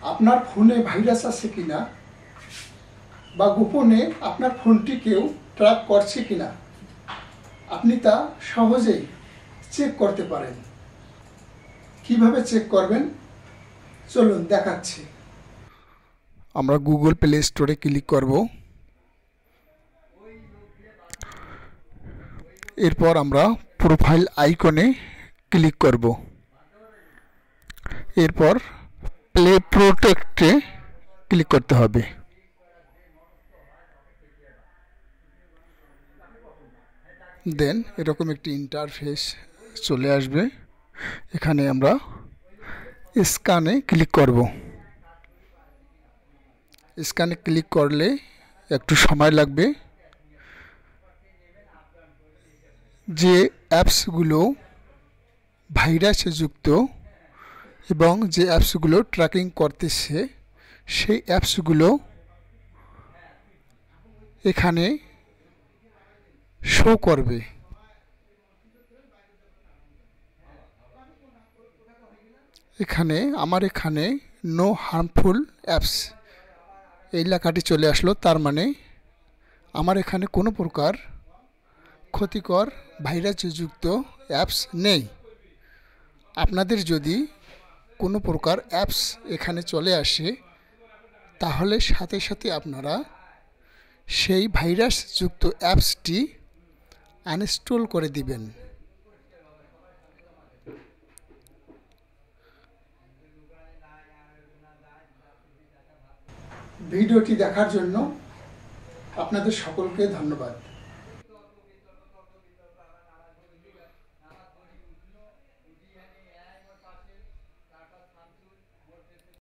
আপনার ফোনে ভাইরাস আছে কিনা বা গোপনে আপনার ফোনটি কেউ ট্র্যাক করছে কিনা আপনি তা সহজেই চেক করতে পারেন। কিভাবে চেক করবেন চলুন দেখাচ্ছি। আমরা গুগল প্লে স্টোরে ক্লিক করব। এরপর আমরা প্রোফাইল আইকনে ক্লিক করব। এরপর প্লে প্রোটেক্টে ক্লিক করতে হবে। দেন এরকম একটি ইন্টারফেস চলে আসবে। এখানে আমরা স্ক্যানে ক্লিক করব। স্ক্যানে ক্লিক করলে একটু সময় লাগবে। যে অ্যাপসগুলো ভাইরাসে যুক্ত এবং যে অ্যাপসগুলো ট্র্যাকিং করতেছে সেই অ্যাপসগুলো এখানে শো করবে। আমার এখানে নো হার্মফুল অ্যাপস এই লেখাটি চলে আসলো, তার মানে আমার এখানে কোনো প্রকার ক্ষতিকর ভাইরাসযুক্ত অ্যাপস নেই। আপনাদের যদি কোনো প্রকার অ্যাপস এখানে চলে আসে তাহলে সাথে সাথে আপনারা সেই ভাইরাসযুক্ত অ্যাপসটি আনইনস্টল করে দিবেন। ভিডিওটি দেখার জন্য আপনাদের সকলকে ধন্যবাদ।